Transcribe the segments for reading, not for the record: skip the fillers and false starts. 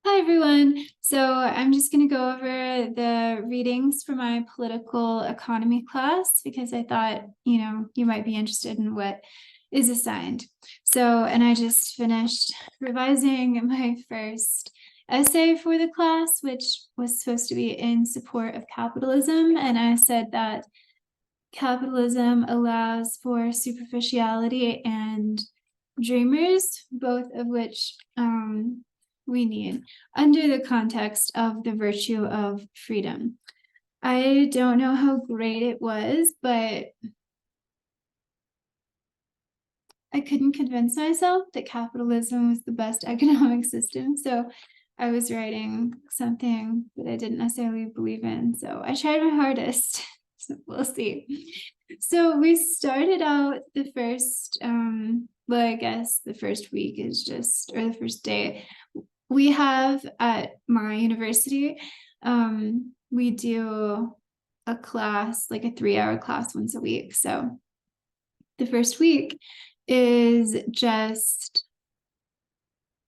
Hi, everyone. So I'm just going to go over the readings for my political economy class because I thought, you might be interested in what is assigned. And I just finished revising my first essay for the class, which was supposed to be in support of capitalism. And I said that capitalism allows for superficiality and dreamers, both of which we need under the context of the virtue of freedom. I don't know how great it was, but I couldn't convince myself that capitalism was the best economic system. So I was writing something that I didn't necessarily believe in. So I tried my hardest. So we'll see. So we started out the first, I guess the first week is just, or the first day. We have at my university, we do a class, like a 3-hour class once a week. So the first week is just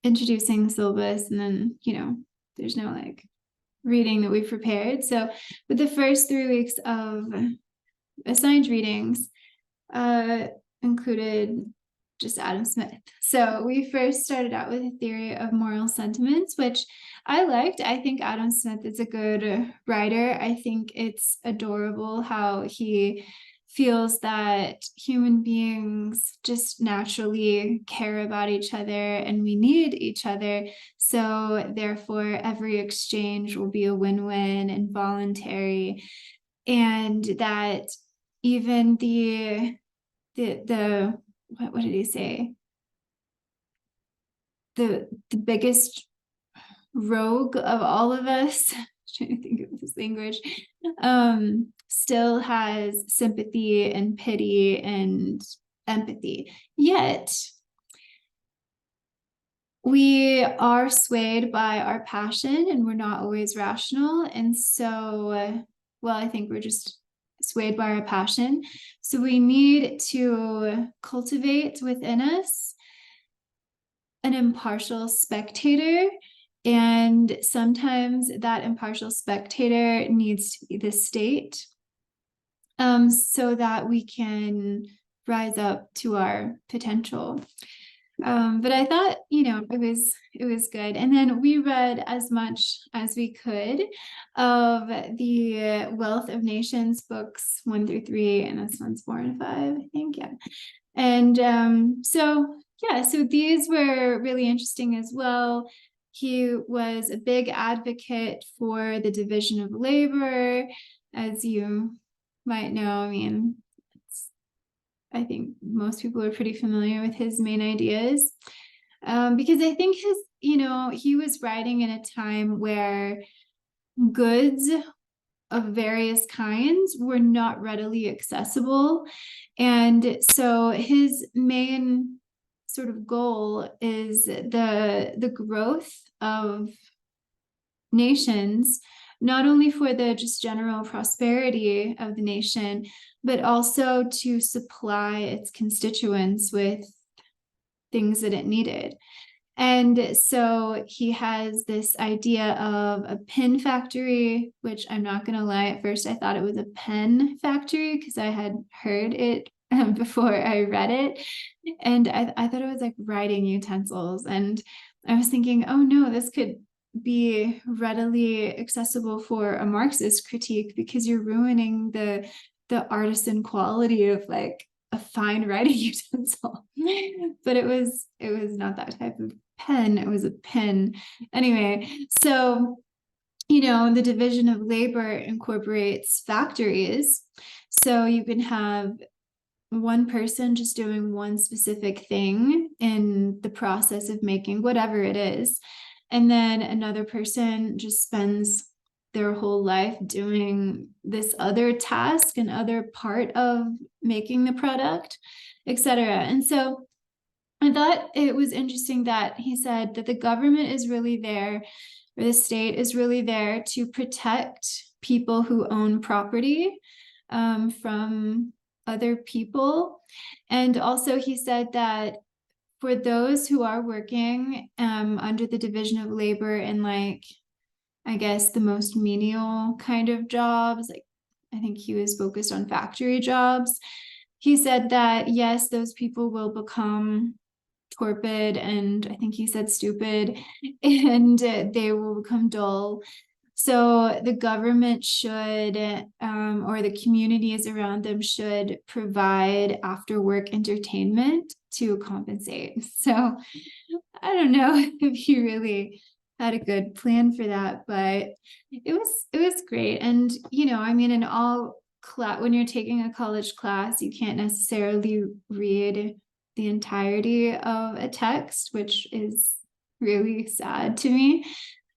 introducing the syllabus, and then, there's no like reading that we've prepared. So with the first 3 weeks of assigned readings, included just Adam Smith. So we first started out with a theory of moral sentiments, which I liked. I think Adam Smith is a good writer. I think it's adorable how he feels that human beings just naturally care about each other and we need each other. So therefore, every exchange will be a win-win and voluntary. And that even the what did he say? The biggest rogue of all of us, trying to think of this language, still has sympathy and pity and empathy. Yet we are swayed by our passion and we're not always rational. And so, I think we're just swayed by our passion. So we need to cultivate within us an impartial spectator. And sometimes that impartial spectator needs to be the state, so that we can rise up to our potential. But I thought, it was good. And then we read as much as we could of the Wealth of Nations books 1 through 3, and this one's 4 and 5, I think. Yeah. And so these were really interesting as well. He was a big advocate for the division of labor, as you might know. I think most people are pretty familiar with his main ideas, because I think he was writing in a time where goods of various kinds were not readily accessible. And so his main sort of goal is the growth of nations, not only for the just general prosperity of the nation, but also to supply its constituents with things that it needed. And so he has this idea of a pin factory, which I'm not going to lie, at first I thought it was a pen factory because I had heard it before I read it. And I thought it was like writing utensils. And I was thinking, oh no, this could be readily accessible for a Marxist critique because you're ruining the artisan quality of like a fine writing utensil. But it was not that type of pen, it was a pin. Anyway, so the division of labor incorporates factories. So you can have one person just doing one specific thing in the process of making whatever it is. And then another person just spends their whole life doing this other task and other part of making the product, etc. And so I thought it was interesting that he said that the government is really there, or the state is really there to protect people who own property from other people. And also he said that for those who are working under the division of labor in like, I guess the most menial kind of jobs, like I think he was focused on factory jobs. He said that yes, those people will become torpid and I think he said stupid, and they will become dull. So the government should, or the communities around them should provide after work entertainment to compensate. So I don't know if he really had a good plan for that, but it was great. And you know, I mean, in all class, when you're taking a college class, you can't necessarily read the entirety of a text, which is really sad to me.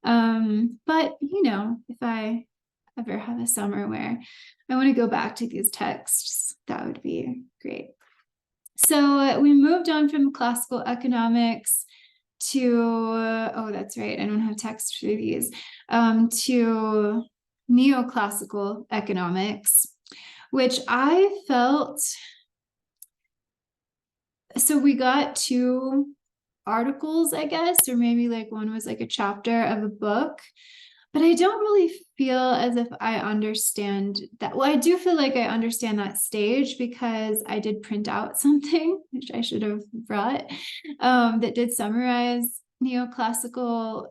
But you know, if I ever have a summer where I want to go back to these texts, that would be great. So we moved on from classical economics to, oh, that's right, I don't have text for these, to neoclassical economics, which I felt, so we got two articles, I guess, or maybe like one was like a chapter of a book, but I don't really feel as if I understand that. Well, I do feel like I understand that stage because I did print out something, which I should have brought, that did summarize neoclassical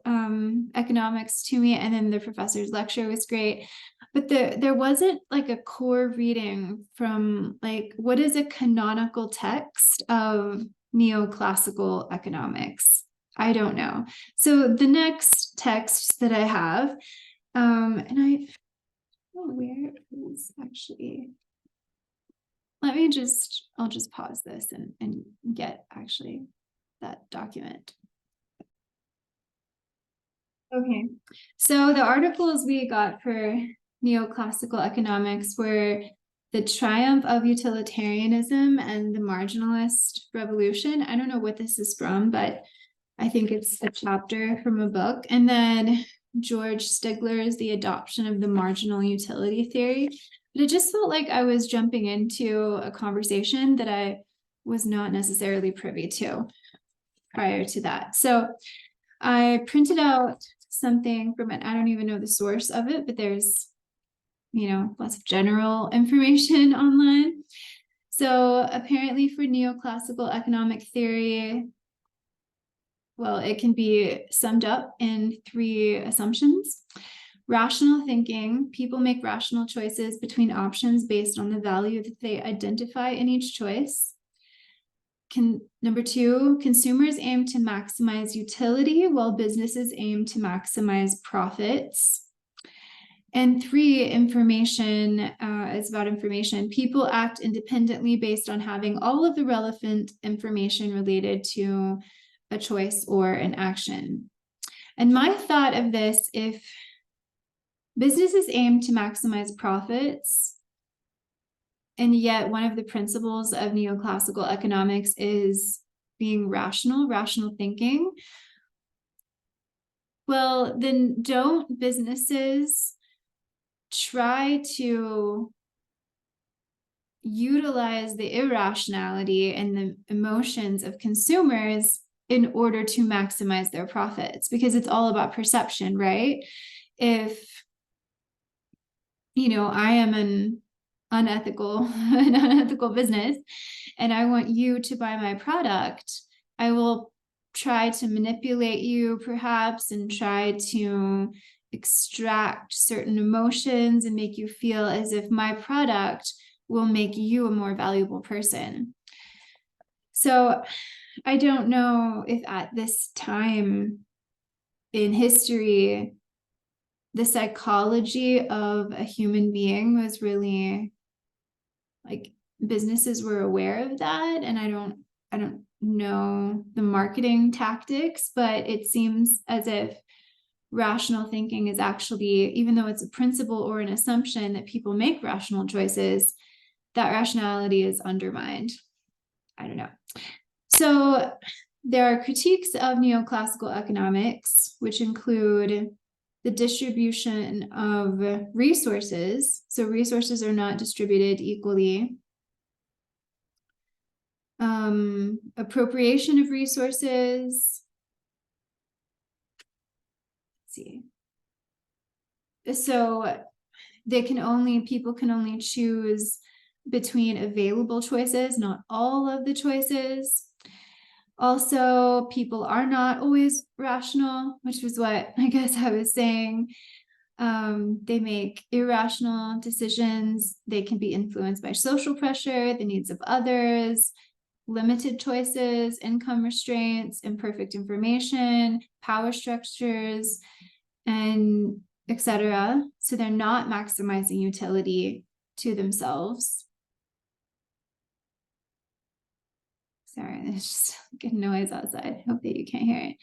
economics to me. And then the professor's lecture was great. But there wasn't like a core reading from like, what is a canonical text of neoclassical economics? I don't know. So the next text that I have, and I don't know where it is actually. I'll just pause this and get actually that document. Okay, so the articles we got for neoclassical economics were The Triumph of Utilitarianism and the Marginalist Revolution. I don't know what this is from, but I think it's a chapter from a book. And then George Stigler's The Adoption of the Marginal Utility Theory. But it just felt like I was jumping into a conversation that I was not necessarily privy to prior to that. So I printed out something from it. I don't even know the source of it, but there's, you know, lots of general information online. So apparently for neoclassical economic theory, well, it can be summed up in three assumptions. Rational thinking, people make rational choices between options based on the value that they identify in each choice. Number two, consumers aim to maximize utility while businesses aim to maximize profits. And three, information is about information. People act independently based on having all of the relevant information related to a choice or an action. And my thought of this, if businesses aim to maximize profits, and yet one of the principles of neoclassical economics is being rational thinking, well, then don't businesses try to utilize the irrationality and the emotions of consumers in order to maximize their profits? Because it's all about perception, right? If, you know, I am an unethical business and I want you to buy my product, I will try to manipulate you perhaps and try to extract certain emotions and make you feel as if my product will make you a more valuable person. So I don't know if at this time in history, the psychology of a human being was really, like, businesses were aware of that. And I don't know the marketing tactics, but it seems as if rational thinking is actually, even though it's a principle or an assumption that people make rational choices, that rationality is undermined. I don't know. So there are critiques of neoclassical economics, which include the distribution of resources. So resources are not distributed equally. appropriation of resources. Let's see. So people can only choose between available choices, not all of the choices. Also, people are not always rational, which was what I guess I was saying. They make irrational decisions. They can be influenced by social pressure, the needs of others, limited choices, income restraints, imperfect information, power structures, and etc. So they're not maximizing utility to themselves. Sorry, there's just a noise outside. Hope that you can't hear it.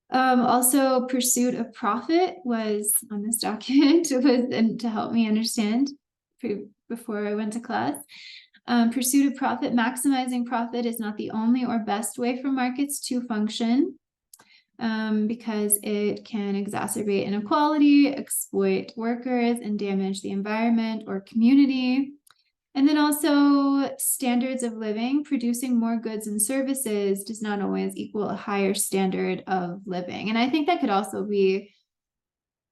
Also, pursuit of profit was on this document and to help me understand before I went to class. Pursuit of profit, maximizing profit is not the only or best way for markets to function, because it can exacerbate inequality, exploit workers, and damage the environment or community. And then also standards of living, producing more goods and services does not always equal a higher standard of living. And I think that could also be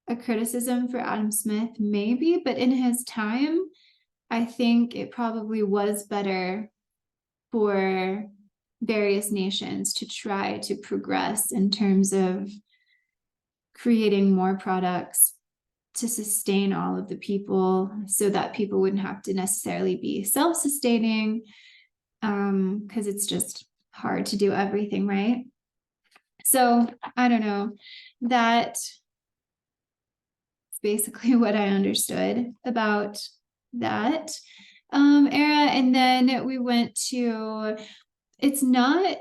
a criticism for Adam Smith, maybe, but in his time, I think it probably was better for various nations to try to progress in terms of creating more products to sustain all of the people, so that people wouldn't have to necessarily be self-sustaining, because it's just hard to do everything, right? So I don't know, that's basically what I understood about that era. And then we went to, it's not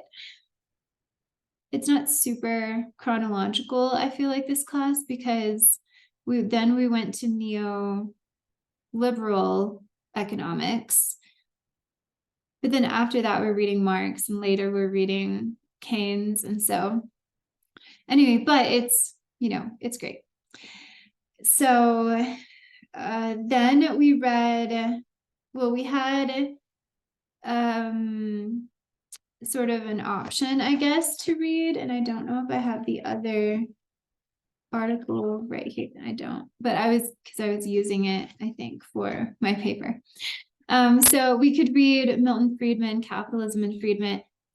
super chronological, I feel like, this class, because we went to neoliberal economics. But then after that, we're reading Marx, and later we're reading Keynes. And so anyway, but it's, it's great. So then we read, we had sort of an option, I guess, to read. And I don't know if I have the other article right here. I don't, but because I was using it, I think, for my paper. So we could read Milton Friedman, Capitalism and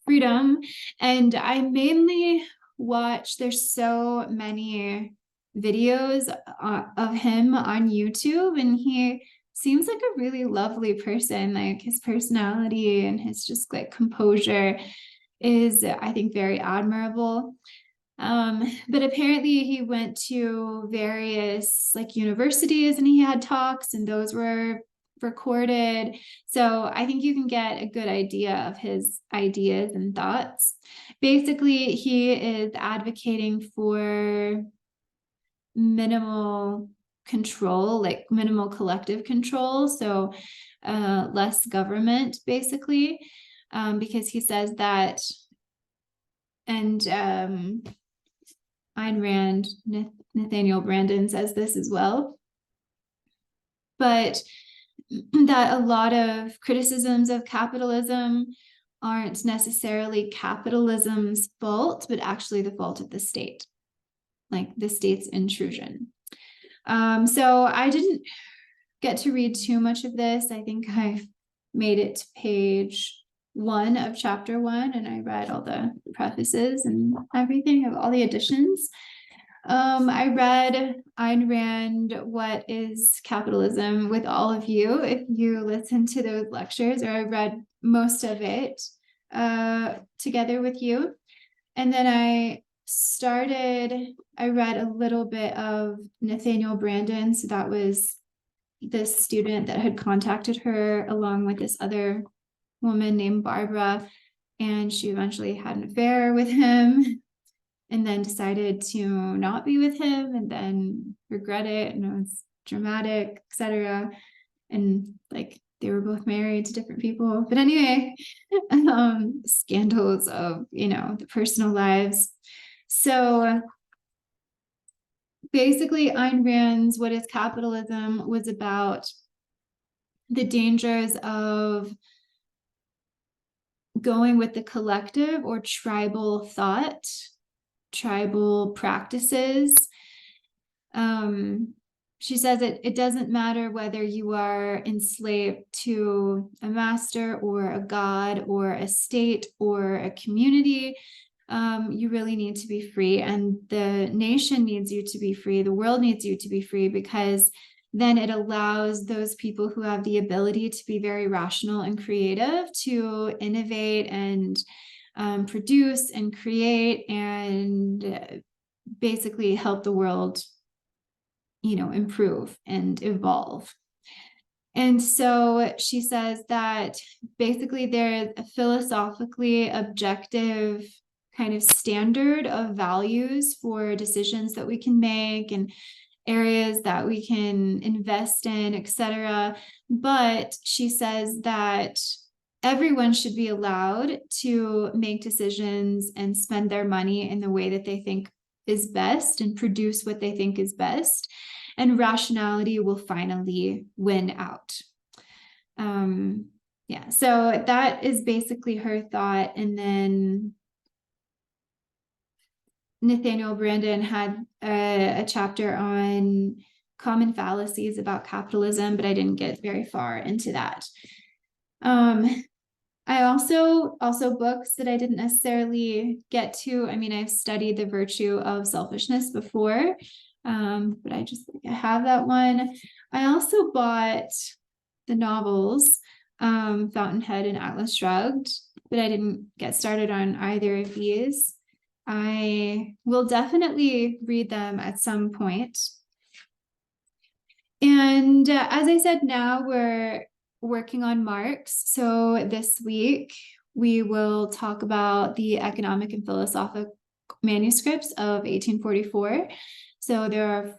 Freedom. And I mainly there's so many videos of him on YouTube, and he seems like a really lovely person. Like, his personality and his just like composure is, I think, very admirable. But apparently he went to various like universities and he had talks, and those were recorded. So I think you can get a good idea of his ideas and thoughts. Basically, he is advocating for minimal control, like minimal collective control. So less government, basically, because he says that, and Ayn Rand, Nathaniel Branden says this as well, but that a lot of criticisms of capitalism aren't necessarily capitalism's fault, but actually the fault of the state, like the state's intrusion. So I didn't get to read too much of this. I think I made it to page 1 of chapter 1, and I read all the prefaces and everything of all the editions. I read Ayn Rand, What is Capitalism, with all of you, if you listen to those lectures, or I read most of it together with you. And then I read a little bit of Nathaniel Branden. So that was this student that had contacted her along with this other woman named Barbara, and she eventually had an affair with him and then decided to not be with him and then regret it, and it was dramatic, etc. And like, they were both married to different people, but anyway, scandals of the personal lives. So basically, Ayn Rand's What is Capitalism was about the dangers of going with the collective or tribal thought, tribal practices. She says it doesn't matter whether you are enslaved to a master or a god or a state or a community. You really need to be free, and the nation needs you to be free. The world needs you to be free, because then it allows those people who have the ability to be very rational and creative to innovate and produce and create and basically help the world, improve and evolve. And so she says that basically there's a philosophically objective kind of standard of values for decisions that we can make and areas that we can invest in, etc. But she says that everyone should be allowed to make decisions and spend their money in the way that they think is best and produce what they think is best. And rationality will finally win out. So that is basically her thought. And then Nathaniel Brandon had a chapter on common fallacies about capitalism, but I didn't get very far into that. I also books that I didn't necessarily get to. I mean, I've studied The Virtue of Selfishness before, but I have that one. I also bought the novels, Fountainhead and Atlas Shrugged, but I didn't get started on either of these. I will definitely read them at some point. And as I said, now we're working on Marx. So this week we will talk about the economic and philosophical manuscripts of 1844. So there are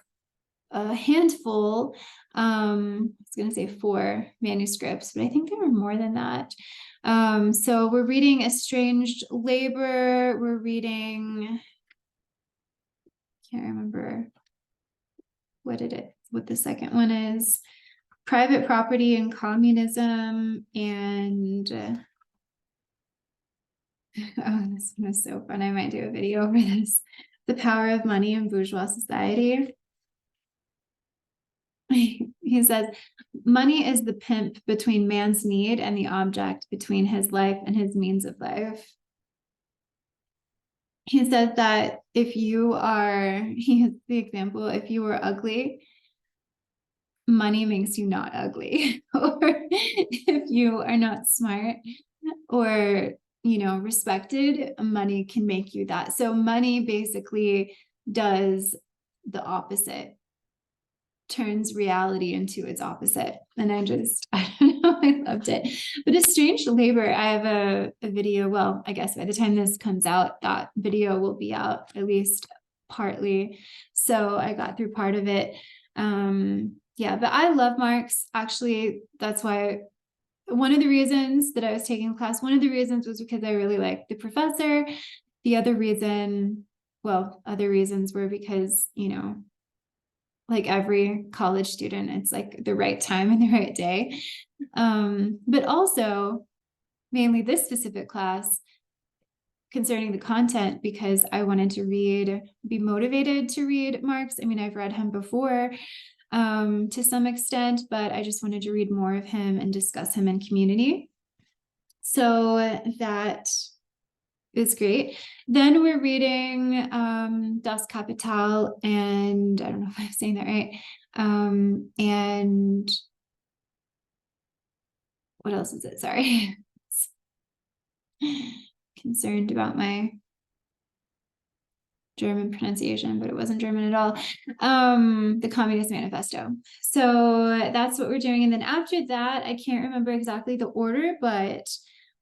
a handful, I was going to say 4 manuscripts, but I think there were more than that. So we're reading Estranged Labor. We're reading, can't remember what the second one is. Private Property and Communism, and this one is so fun. I might do a video over this. The Power of Money in Bourgeois Society. He says, money is the pimp between man's need and the object, between his life and his means of life. He says that he has the example, if you were ugly, money makes you not ugly. Or if you are not smart or, respected, money can make you that. So money basically does the opposite, turns reality into its opposite. And I don't know, I loved it. But Estranged Labor, I have a video. Well, I guess by the time this comes out, that video will be out, at least partly. So I got through part of it. But I love Marx. Actually, that's why one of the reasons that I was taking the class, one of the reasons was because I really liked the professor. The other reasons were because, like every college student, it's like the right time and the right day. But also mainly this specific class concerning the content, because I wanted to be motivated to read Marx. I mean, I've read him before to some extent, but I just wanted to read more of him and discuss him in community. So that is great. Then we're reading Das Kapital, and I don't know if I'm saying that right. And what else is it? Sorry. Concerned about my German pronunciation, but it wasn't German at all. The Communist Manifesto. So that's what we're doing. And then after that, I can't remember exactly the order, but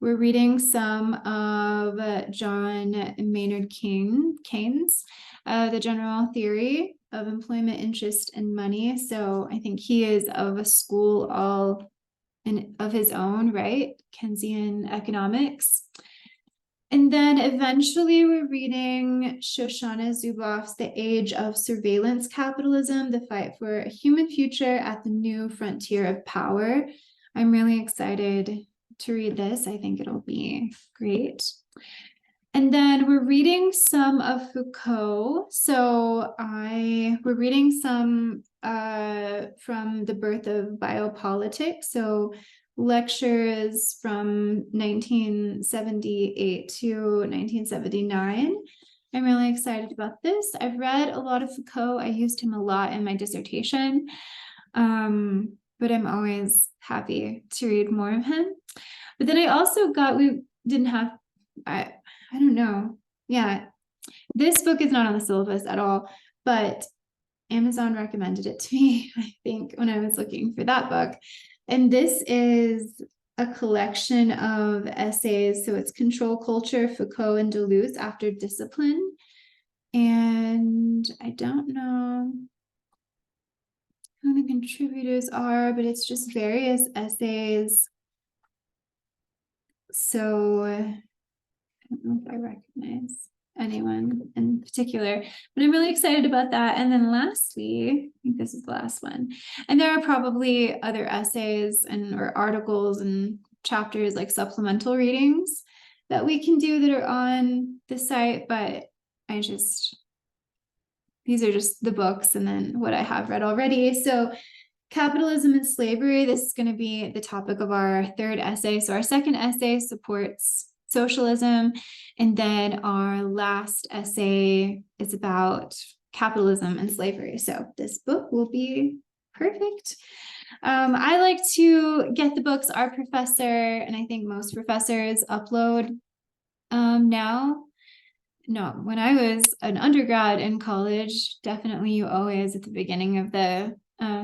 we're reading some of John Maynard Keynes, The General Theory of Employment, Interest, and Money. So I think he is of a school all of his own, right? Keynesian economics. And then eventually we're reading Shoshana Zuboff's The Age of Surveillance Capitalism, The Fight for a Human Future at the New Frontier of Power. I'm really excited to read this. I think it'll be great. And then we're reading some of Foucault. So we're reading some from The Birth of Biopolitics. So lectures from 1978 to 1979. I'm really excited about this. I've read a lot of Foucault. I used him a lot in my dissertation, but I'm always happy to read more of him. But then I also got, we didn't have, I don't know. Yeah, this book is not on the syllabus at all, but Amazon recommended it to me, I think, when I was looking for that book. And this is a collection of essays. So it's Control Culture, Foucault and Deleuze After Discipline. And I don't know who the contributors are, but it's just various essays. So I don't know if I recognize anyone in particular, but I'm really excited about that. And then lastly, I think this is the last one. And there are probably other essays or articles and chapters, like supplemental readings, that we can do that are on the site, but these are just the books and then what I have read already. So Capitalism and Slavery, this is going to be the topic of our third essay. So our second essay supports socialism, and then our last essay is about capitalism and slavery. So this book will be perfect. I like to get the books. Our professor, and I think most professors, upload now. No, when I was an undergrad in college, definitely you always, at the beginning of the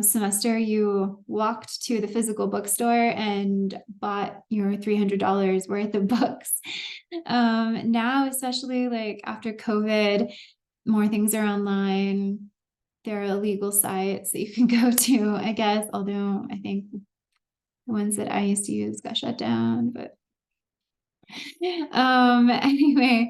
semester, you walked to the physical bookstore and bought your $300 worth of books. Now, especially like after COVID, more things are online. There are illegal sites that you can go to, I guess, although I think the ones that I used to use got shut down, but anyway,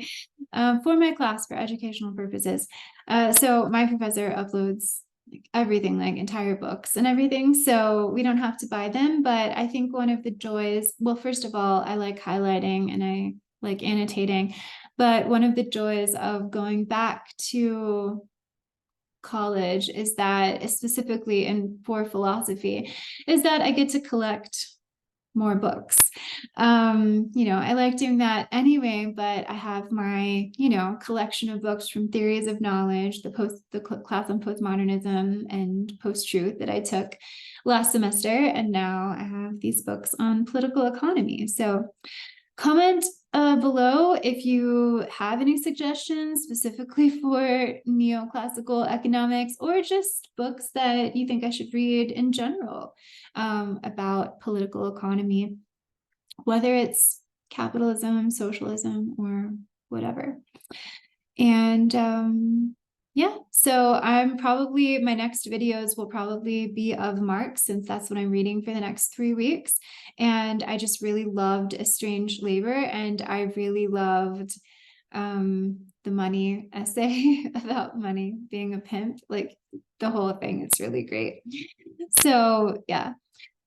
for my class, for educational purposes, so my professor uploads like everything, like entire books and everything, so we don't have to buy them. But I think one of the joys, well, first of all, I like highlighting and I like annotating, but one of the joys of going back to college is that, specifically for philosophy, is that I get to collect more books. I like doing that anyway, but I have my, collection of books from theories of knowledge, the class on postmodernism and post-truth that I took last semester. And now I have these books on political economy. So comment below if you have any suggestions specifically for neoclassical economics, or just books that you think I should read in general about political economy, whether it's capitalism, socialism, or whatever. And yeah, so my next videos will probably be of Marx, since that's what I'm reading for the next 3 weeks. And I just really loved A Strange Labor, and I really loved the money essay about money being a pimp, like the whole thing. It's really great. So yeah.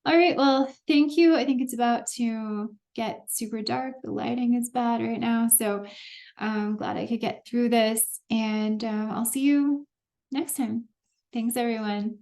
All right, well, thank you. I think it's about to get super dark. The lighting is bad right now, so I'm glad I could get through this, and I'll see you next time. Thanks, everyone.